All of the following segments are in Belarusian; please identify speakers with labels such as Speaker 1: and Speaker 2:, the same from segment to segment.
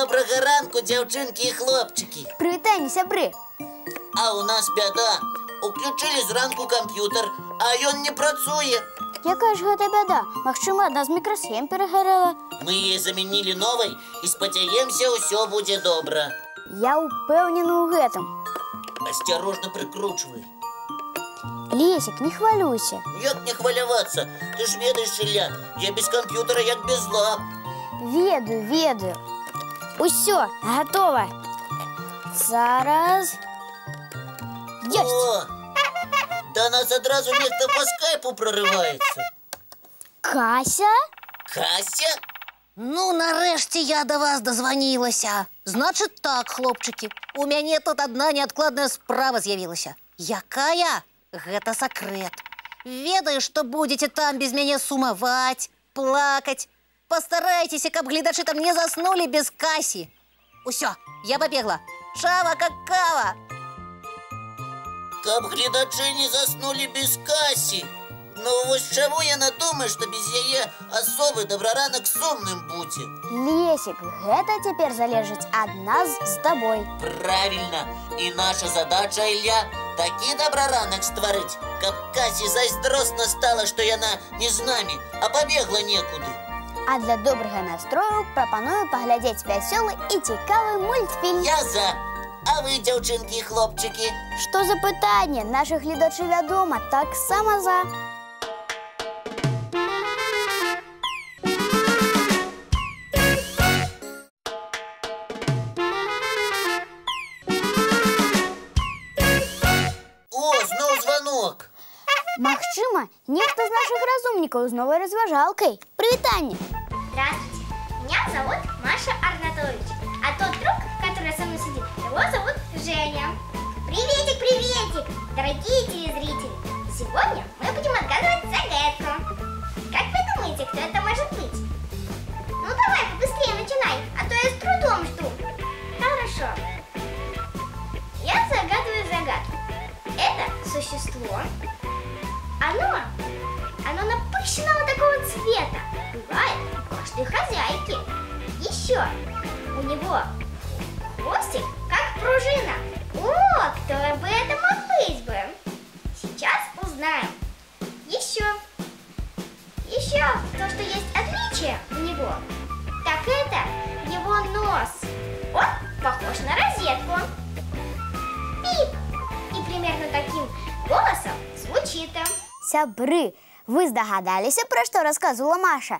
Speaker 1: Доброго ранку, дзяўчынкі і хлопчыкі.
Speaker 2: Прывітанне, сябры.
Speaker 1: А у нас бяда. Уключылі зранку камп'ютар, а ён не працуе.
Speaker 2: Якая ж гэта бяда? Магчыма, адна з мікрасхем перагарэла.
Speaker 1: Мы яе замянілі новай і спадзяемся, ўсё будзе добра.
Speaker 2: Я ўпэўнены ў гэтым.
Speaker 1: Асцярожна прыкручвай.
Speaker 2: Лесік, не хвалюйся.
Speaker 1: Як не хвалявацца? Ты ж ведаеш, Ілля, я без камп'ютара як без лап.
Speaker 2: Ведаю. Усё, гатова. Зараз. Ёсць!
Speaker 1: О! Да нас адразу нехта по скайпу прорываецца.
Speaker 2: Кася?
Speaker 1: Кася?
Speaker 3: Ну, нарэшце я до вас дозвонілася. Значит так, хлопчыкі, у мяне тут одна неадкладная справа з'явілася. Якая? Гэта сакрэт. Ведаю, што будзеце там без мяне сумаваць, плакаць. Пастарайцеся, каб гледачы там не заснулі без Касі. Усё, я пабегла. Чава какава.
Speaker 1: Каб гледачы не заснулі без Касі. Ну вось чаму яна думае, што без яе асобы добраранак сумным будзе?
Speaker 2: Лесік, гэта цяпер залежыць ад нас з табой.
Speaker 1: Правильно. І наша задача, Ілля, такі добраранак стварыць, каб Касі зайздросна стала, што яна не з намі, а пабегла некуды.
Speaker 2: А для добрага настрою прапаную паглядзець вясёлы і цікавы мультфільм.
Speaker 1: Я за. А вы, дзяўчынкі і хлопчыкі?
Speaker 2: Што за пытанне? Нашы гледачы, вядома, таксама за.
Speaker 1: О, зноў званок.
Speaker 2: Магчыма, нехта з нашых разумнікаў з новай разважалкай. Прывітанне!
Speaker 4: Здравствуйте, меня зовут Маша Арнатович, а тот друг, который со мной сидит, его зовут Женя. Приветик, приветик, дорогие телезрители! Сегодня мы будем отгадывать загадку. Как вы думаете, кто это может быть? Ну давай, побыстрее начинай, а то я с трудом жду. Хорошо. Я загадываю загадку. Это существо, оно напыщенного такого цвета. Бывает у каждой хозяйки. Еще у него хвостик как пружина. О, кто бы это мог быть бы? Сейчас узнаем. Еще то, что есть отличие у него, так это его нос. Он похож на розетку. Пип. И примерно таким голосом звучит.
Speaker 2: Сябры, вы здагадаліся, пра што расказвала Маша?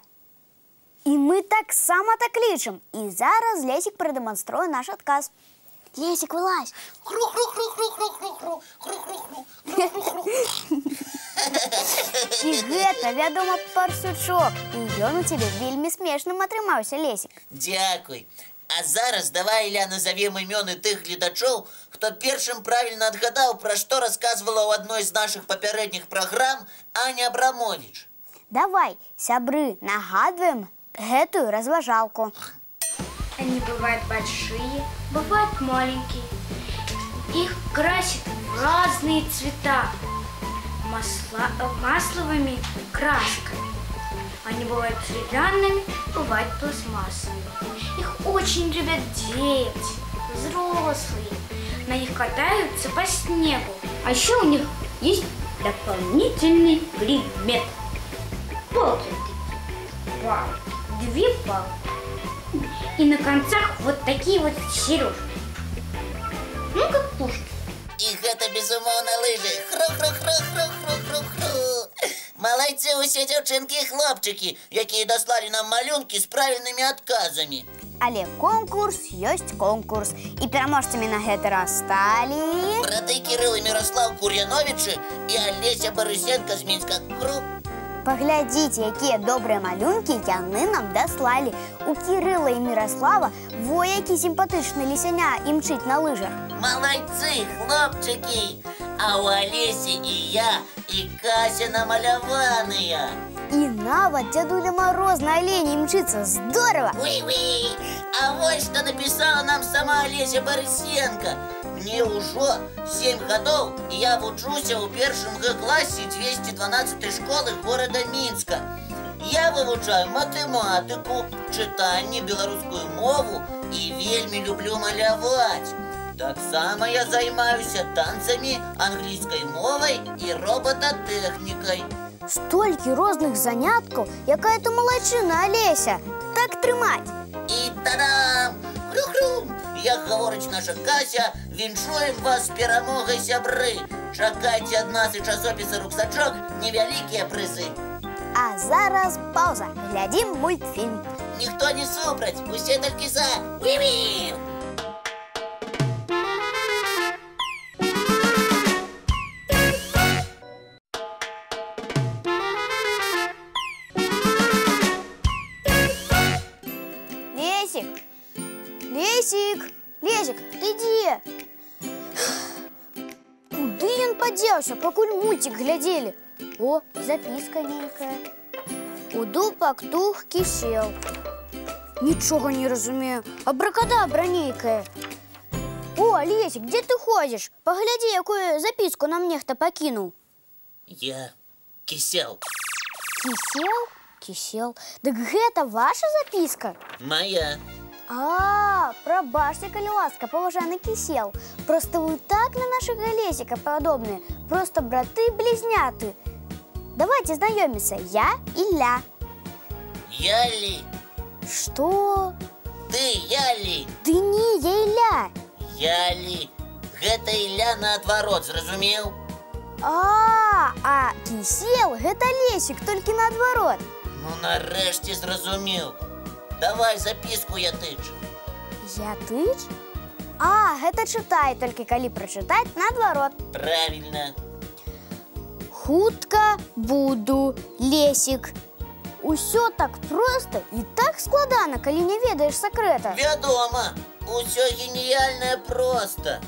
Speaker 2: І мы таксама так лічым. І зараз Лесік прадэманструе наш адказ. Лесік, вылазь. І гэта, вядома, парсучок. І ён у цябе вельмі смешным атрымаўся, Лесік.
Speaker 1: Дзякуй. А зараз давай, Ілля, назовем імёны тых гледачоў, хто першым правільна адгадаў, пра што расказвала ў адной з нашых папярэдніх праграм Аня Абрамович.
Speaker 2: Давай, сябры, нагадваем гэтую разважалку.
Speaker 5: Они бывают большие, бывают маленькие. Их красят в разные цвета масловыми красками. Они бывают деревянными, бывают пластмассовыми. Их очень любят дети, взрослые. На них катаются по снегу. А еще у них есть дополнительный предмет. Палки. Две палки. И на концах вот такие вот сережки. Ну, как пушки.
Speaker 1: І гэта, безумоўна, лыжы. Хру-хру-хру-хру-хру-хру-хру. Малайцы ўсе дзяўчынкі і хлопчыкі, якія даслалі нам малюнкі з правільнымі адказамі.
Speaker 2: Але конкурс ёсць конкурс. І пераможцамі на гэты раз сталі...
Speaker 1: Браты Кірыл і Міраслаў Кур'яновічы і Алеся Барысенка з Мінска.
Speaker 2: Паглядзіце, якія добрыя малюнкі яны нам даслалі. У Кірыла і Міраслава во які сімпатычны лісяня імчыць на лыжах.
Speaker 1: Малайцы, хлопчыкі! А у Алесі і я, і Кася намаляваныя.
Speaker 2: І нават дзядуля Мароз на алені імчыцца. Здорава!
Speaker 1: Уй-уй! А вось што напісала нам сама Алеся Барысенка. Мне ўжо 7 гадоў, і я вучуся ў першым Г-класе 212 школы горада Мінска. Я вывучаю матэматыку, чытанне, беларускую мову і вельмі люблю маляваць. Таксама я займаюся танцамі, англійскай мовай і роботатэхнікай.
Speaker 2: Столькі розных заняткаў, якая ты малайчына, Алеся. Так трымаць.
Speaker 1: І та-дам! Хру-хру! Як гаворыць наша Кася, віншуем вас з перамогай, сябры. Чакайце ад нас і часопіса «Руксачок» невялікія прызы.
Speaker 2: А зараз пауза. Глядзім мультфільм.
Speaker 1: Ніхто не супраць, усе толькі за. Уі-ві!
Speaker 2: Лесик! Лесик! Лесик, ты где? Куды ён падзеўся, пакуль мультик глядзелі? О, записка нейкая. У дупак тух кісел. Нічога не разумею. Абракадабра нейкая. О, Лесик, где ты ходишь? Погляди, якую записку нам нехта пакінуў.
Speaker 1: Я кісел.
Speaker 2: Кісел? Кісел. Дык гэта ваша записка?
Speaker 1: Моя.
Speaker 2: Прабачце, калі ласка, паважаны Кісел. Просто вы так на нашага Лесика падобныя. Просто браты-блізняты. Давайте знакомиться. Я Ілля.
Speaker 1: Яли.
Speaker 2: Что?
Speaker 1: Ты Яли.
Speaker 2: Ды не, я Ілля.
Speaker 1: Яли. Гэта Ілля наадварот, зразумеў?
Speaker 2: А Кісел гэта Лесик, толькі наадварот.
Speaker 1: Ну, нарэшце зразумеў. Давай записку я тыч.
Speaker 2: Я тыч? Гэта чытай, толькі калі прачытаць наадварот.
Speaker 1: Правильно.
Speaker 2: Хутка буду, Лесик. Усё так проста і так складана, калі не ведаеш сакрэта.
Speaker 1: Вядома, усё геніяльнае проста.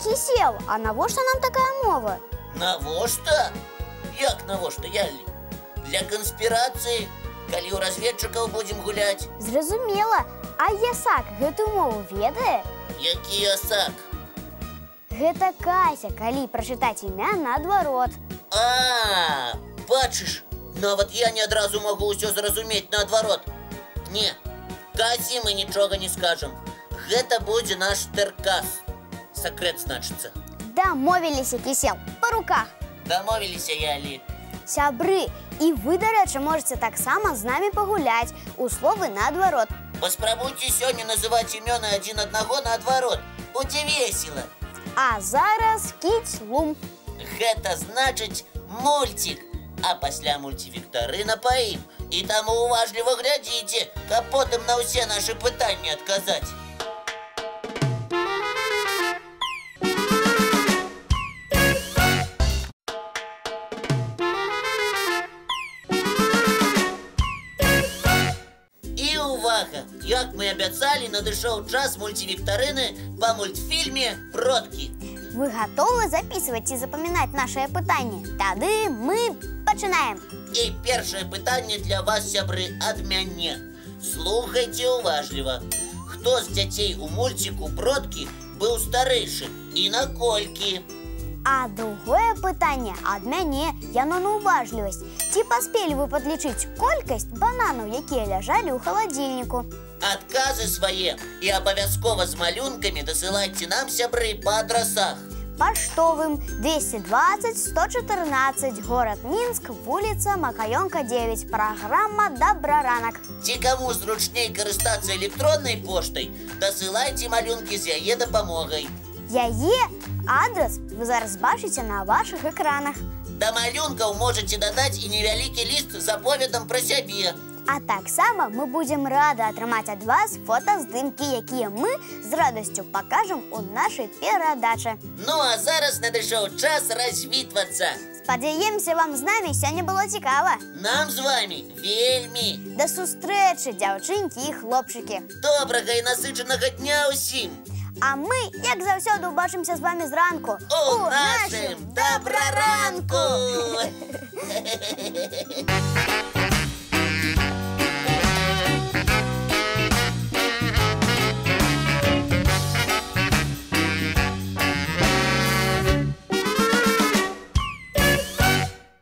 Speaker 2: Кісел, а навошта нам такая мова?
Speaker 1: Навошта? Як навошта, Яли? Для канспірацыі, калі ў разведчыкаў будзем гуляць.
Speaker 2: Зразумела. А Ясак гэтую мову ведае?
Speaker 1: Які Ясак?
Speaker 2: Гэта Кася, калі прачытаць імя наадварот.
Speaker 1: Бачыш, нават я не адразу магу ўсё зразумець наадварот. Не, Касі мы нічога не скажам. Гэта будзе наш тэркас. Сакрэт, значыцца.
Speaker 2: Дамовіліся, Кісел, па руках.
Speaker 1: Дамовіліся, Яли.
Speaker 2: Сябры, і вы, дарэчы, можете таксама з намі пагуляць у словы наадварот.
Speaker 1: Паспрабуйце сёння называць імёны адзін аднаго наадварот. Будзе весела.
Speaker 2: А зараз кіць-лум.
Speaker 1: Гэта значыць мульцік. А пасля мульцівіктарына па ім. І таму уважліва глядзіце, каб потым на ўсе нашы пытанні адказаць. Увага! Як мы абяцалі, надышоў час мульцівіктарыны па мультфільме «Продкі».
Speaker 2: Вы гатовы записывать і запамінаць нашае пытанне? Тады мы пачынаем.
Speaker 1: І першае пытанне для вас, сябры, ад мяне. Слухайце уважліва. Хто з дзяцей у мульціку «Продкі» быў старэйшы і наколькі?
Speaker 2: А другое пытанне ад мяне, яно на уважлівасць. Ці паспелі вы падлічыць колькасць бананаў, якія ляжалі ў халадзільніку?
Speaker 1: Адказы свае і абавязкова з малюнкамі дасылайце нам, сябры, па адрасах.
Speaker 2: Паштовым 220-114, горад Мінск, вуліца Макаёнка, 9, праграма «Добраранак».
Speaker 1: Ці каму зручней карыстацца электроннай поштай, дасылайце малюнкі з яе дапамогай.
Speaker 2: Яе адрес вы зараз бачыце на вашых экранах.
Speaker 1: Да малюнкаў можаце дадаць і невялікі ліст з аповедам пра сябе.
Speaker 2: А таксама мы будзем рады атрымаць ад вас фотаздымкі, якія мы з радасцю пакажам у нашай перадачы.
Speaker 1: Ну а зараз надышоў час развітвацца.
Speaker 2: Спадзяемся, вам з намі сёння было цікава.
Speaker 1: Нам з вамі вельмі.
Speaker 2: Да сустрэчы, дзяўчынкі і хлопчыкі.
Speaker 1: Добрага і насычанага дня ўсім.
Speaker 2: А мы, як заўсёды, убачымся з вами зранку
Speaker 1: у нашым Добраранку!